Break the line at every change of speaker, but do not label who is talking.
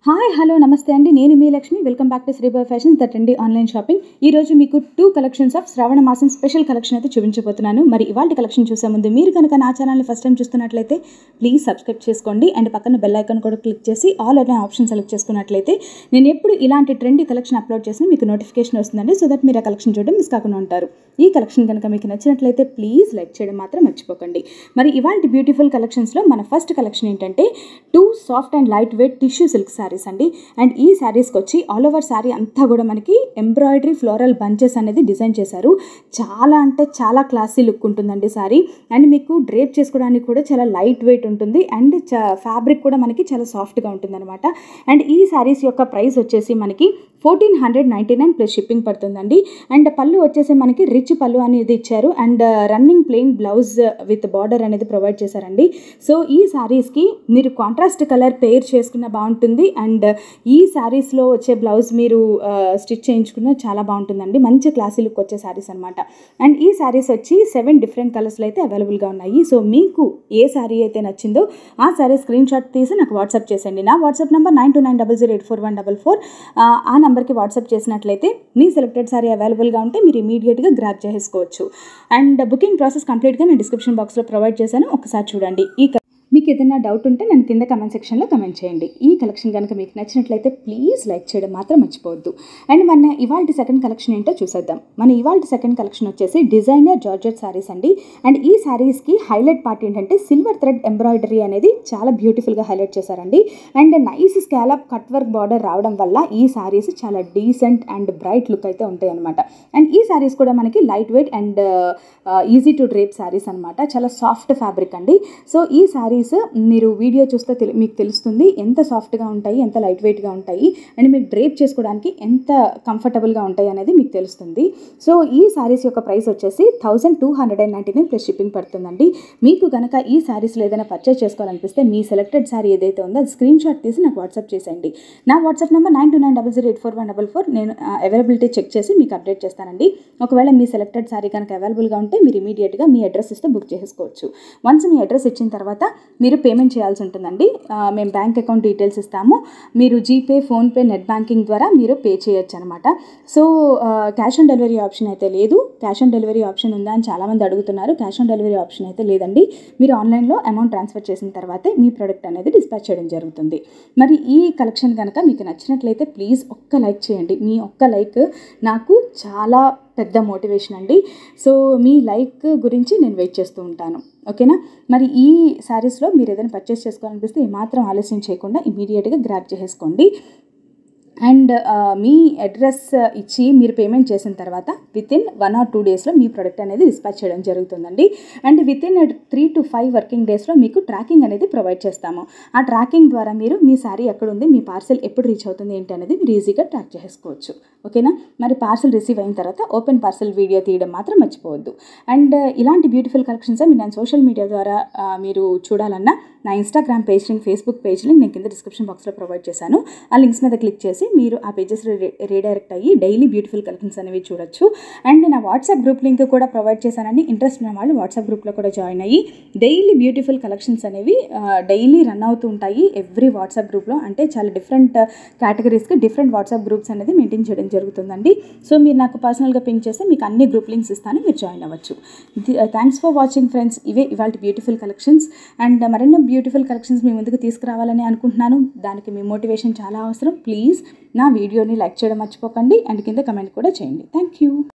Hi hello నమస్తే అండి, నేను మీ Lakshmi. Welcome back to Sribai fashions, the trendy online shopping. ఈ రోజు మీకు 2 కలెక్షన్స్ ఆఫ్ శ్రావణ మాసం స్పెషల్ కలెక్షన్ అయితే చూపించబోతున్నాను. మరి ఇవాళ కలెక్షన్ చూసే ముందు మీరు కనుక నా ఛానల్ని ఫస్ట్ టైం చూస్తున్నట్లయితే ప్లీజ్ సబ్స్క్రైబ్ చేసుకోండి అండ్ పక్కన బెల్ ఐకాన్ కూడా క్లిక్ చేసి ఆల్ అనే ఆప్షన్ సెలెక్ట్ చేసుకున్నట్లయితే నేను ఎప్పుడు ఇలాంటి ట్రెండీ కలెక్షన్ అప్లోడ్ చేసినా మీకు నోటిఫికేషన్ వస్తుందండి. సో దట్ మీరు ఆ కలెక్షన్ చూడడం మిస్ కాకుండా ఉంటారు. ఈ కలెక్షన్ కనుక మీకు నచ్చినట్లయితే ప్లీజ్ లైక్ చేయడం మాత్రం మర్చిపోకండి. మరి ఇవాళ బ్యూటిఫుల్ కలెక్షన్స్లో మన ఫస్ట్ కలెక్షన్ ఏంటంటే 2 soft and light weight tissue silk saris అండి. అండ్ ఈ శారీస్కి వచ్చి ఆల్ ఓవర్ శారీ అంతా కూడా మనకి ఎంబ్రాయిడరీ ఫ్లోరల్ బంచెస్ అనేది డిజైన్ చేశారు. చాలా అంటే చాలా క్లాసీ లుక్ ఉంటుందండి శారీ. అండ్ మీకు డ్రేప్ చేసుకోవడానికి కూడా చాలా లైట్ వెయిట్ ఉంటుంది అండ్ ఫ్యాబ్రిక్ కూడా మనకి చాలా సాఫ్ట్గా ఉంటుంది అనమాట. అండ్ ఈ శారీస్ యొక్క ప్రైస్ వచ్చేసి మనకి 1499 ప్లస్ షిప్పింగ్ పడుతుందండి. అండ్ పళ్ళు వచ్చేసి మనకి రిచ్ పళ్ళు అనేది ఇచ్చారు and running plain blouse with border అనేది ప్రొవైడ్ చేశారండి. సో ఈ శారీస్కి మీరు కాంట్రాస్ట్ కలర్ పేర్ చేసుకున్న బాగుంటుంది అండ్ ఈ శారీస్లో వచ్చే బ్లౌజ్ మీరు స్టిచ్ చేయించుకున్న చాలా బాగుంటుందండి. మంచి క్లాసీ లుక్ వచ్చే శారీస్ అనమాట. అండ్ ఈ శారీస్ వచ్చి 7 డిఫరెంట్ కలర్స్లో అయితే అవైలబుల్గా ఉన్నాయి. సో మీకు ఏ శారీ అయితే నచ్చిందో ఆ శారీ స్క్రీన్ షాట్ తీసి నాకు వాట్సాప్ చేసేయండి. నా వాట్సాప్ నెంబర్ 9290084144. ఆ నెంబర్కి వాట్సాప్ చేసినట్లయితే మీ సెలెక్టెడ్ శారీ అవైలబుల్గా ఉంటే మీరు ఇమీడియట్గా గ్రాబ్ చేసుకోవచ్చు. అండ్ బుకింగ్ ప్రాసెస్ కంప్లీట్గా నేను డిస్క్రిప్షన్ బాక్స్లో ప్రొవైడ్ చేశాను, ఒకసారి చూడండి. మీకు ఏదైనా డౌట్ ఉంటే నన్ను కింద కమెంట్ సెక్షన్లో కమెంట్ చేయండి. ఈ కలెక్షన్ కనుక మీకు నచ్చినట్లయితే ప్లీజ్ లైక్ చేయడం మాత్రం మర్చిపోవద్దు. అండ్ మన ఇవాళ సెకండ్ కలెక్షన్ ఏంటో చూసేద్దాం. మన ఇవాళ సెకండ్ కలెక్షన్ వచ్చేసి డిజైనర్ జార్జెట్ శారీస్ అండి. అండ్ ఈ శారీస్కి హైలైట్ పార్ట్ ఏంటంటే సిల్వర్ థ్రెడ్ ఎంబ్రాయిడరీ అనేది చాలా బ్యూటిఫుల్గా హైలైట్ చేశారండి. And nice scallop cut work border రావడం వల్ల ఈ శారీస్ చాలా డీసెంట్ అండ్ బ్రైట్ లుక్ అయితే ఉంటాయి అనమాట. అండ్ ఈ శారీస్ కూడా మనకి light weight and easy to drape saris అనమాట. చాలా సాఫ్ట్ ఫ్యాబ్రిక్ అండి. సో ఈ శారీ మీరు వీడియో చూస్తే మీకు తెలుస్తుంది ఎంత సాఫ్ట్గా ఉంటాయి, ఎంత లైట్ వెయిట్గా ఉంటాయి అండ్ మీకు డ్రేప్ చేసుకోవడానికి ఎంత కంఫర్టబుల్గా ఉంటాయి అనేది మీకు తెలుస్తుంది. సో ఈ శారీస్ యొక్క ప్రైస్ వచ్చేసి 1299 ప్లస్ షిప్పింగ్ పడుతుందండి. మీకు కనుక ఈ శారీస్లో ఏదైనా పర్చేస్ చేసుకోవాలనిపిస్తే మీ సెలెక్టెడ్ శారీ ఏదైతే ఉందో అది స్క్రీన్ షాట్ తీసి నాకు వాట్సాప్ చేసేయండి. నా వాట్సాప్ నెంబర్ 9290084144. నేను అవైలబిలిటీ చెక్ చేసి మీకు అప్డేట్ చేస్తానండి. ఒకవేళ మీ సెలెక్టెడ్ శారీ కనుక అవైలబుల్గా ఉంటే మీరు ఇమీడియట్గా మీ అడ్రస్ ఇస్తే బుక్ చేసుకోవచ్చు. వన్స్ మీ అడ్రస్ ఇచ్చిన తర్వాత మీరు పేమెంట్ చేయాల్సి ఉంటుందండి. మేము బ్యాంక్ అకౌంట్ డీటెయిల్స్ ఇస్తాము. మీరు జీపే, ఫోన్పే, నెట్ బ్యాంకింగ్ ద్వారా మీరు పే చేయొచ్చు అనమాట. So cash on delivery option అయితే లేదు. క్యాష్ ఆన్ డెలివరీ ఆప్షన్ ఉందా అని చాలామంది అడుగుతున్నారు. క్యాష్ ఆన్ డెలివరీ ఆప్షన్ అయితే లేదండి. మీరు ఆన్లైన్లో అమౌంట్ ట్రాన్స్ఫర్ చేసిన తర్వాతే మీ ప్రోడక్ట్ అనేది డిస్పాచ్ చేయడం జరుగుతుంది. మరి ఈ కలెక్షన్ కనుక మీకు నచ్చినట్లయితే ప్లీజ్ ఒక్క లైక్ చేయండి. మీ ఒక్క లైక్ నాకు చాలా పెద్ద మోటివేషన్ అండి. సో మీ లైక్ గురించి నేను వెయిట్ చేస్తూ ఉంటాను, ఓకేనా. మరి ఈ శారీస్లో మీరు ఏదైనా పర్చేస్ చేసుకోవాలనిపిస్తే ఏమాత్రం ఆలస్యం చేయకుండా ఇమీడియట్గా గ్రాబ్ చేసుకోండి. అండ్ మీ అడ్రస్ ఇచ్చి మీరు పేమెంట్ చేసిన తర్వాత వితిన్ 1 or 2 డేస్లో మీ ప్రోడక్ట్ అనేది డిస్పాచ్ చేయడం జరుగుతుందండి. అండ్ వితిన్ 3 to 5 వర్కింగ్ డేస్లో మీకు ట్రాకింగ్ అనేది ప్రొవైడ్ చేస్తాము. ఆ ట్రాకింగ్ ద్వారా మీరు మీ శారీ ఎక్కడుంది, మీ పార్సెల్ ఎప్పుడు రీచ్ అవుతుంది ఏంటి అనేది మీరు ఈజీగా ట్రాక్ చేసుకోవచ్చు, ఓకేనా. మరి పార్సెల్ రిసీవ్ అయిన తర్వాత ఓపెన్ పార్సెల్ వీడియో తీయడం మాత్రం మర్చిపోవద్దు. అండ్ ఇలాంటి బ్యూటిఫుల్ కలెక్షన్స్ నేను సోషల్ మీడియా ద్వారా మీరు చూడాలన్నా నా Instagram page link, Facebook page link నేను కింద డిస్క్రిప్షన్ బాక్స్లో ప్రొవైడ్ చేశాను. ఆ లింక్స్ మీద క్లిక్ చేసి మీరు ఆ పేజెస్ రీడైరెక్ట్ అయ్యి డైలీ బ్యూటిఫుల్ కలెక్షన్స్ అనేవి చూడొచ్చు. అండ్ నా వాట్సాప్ గ్రూప్ లింక్ కూడా ప్రొవైడ్ చేశానండి. ఇంట్రెస్ట్ ఉన్న వాళ్ళు వాట్సాప్ గ్రూప్లో కూడా జాయిన్ అయ్యి డైలీ బ్యూటిఫుల్ కలెక్షన్స్ అనేవి డైలీ రన్ అవుతూ ఉంటాయి ఎవ్రీ వాట్సాప్ గ్రూప్లో. అంటే చాలా డిఫరెంట్ కేటగిరీస్కి డిఫరెంట్ వాట్సాప్ గ్రూప్స్ అనేది మెయింటైన్ చేయడం జరుగుతుందండి. సో మీరు నాకు పర్సనల్గా పింక్ చేస్తే మీకు అన్ని గ్రూప్ లింక్స్ ఇస్తాను, మీరు జాయిన్ అవ్వచ్చు. Thanks for watching friends. ఇవే ఇవాళ బ్యూటిఫుల్ కలెక్షన్స్. అండ్ మరెన్నో బ్యూటిఫుల్ కలెక్షన్స్ మీ ముందుకు తీసుకురావాలని అనుకుంటున్నాను. దానికి మీ మోటివేషన్ చాలా అవసరం. ప్లీజ్ నా వీడియోని లైక్ చేయడం మర్చిపోకండి అండ్ కింద కమెంట్ కూడా చేయండి. Thank you.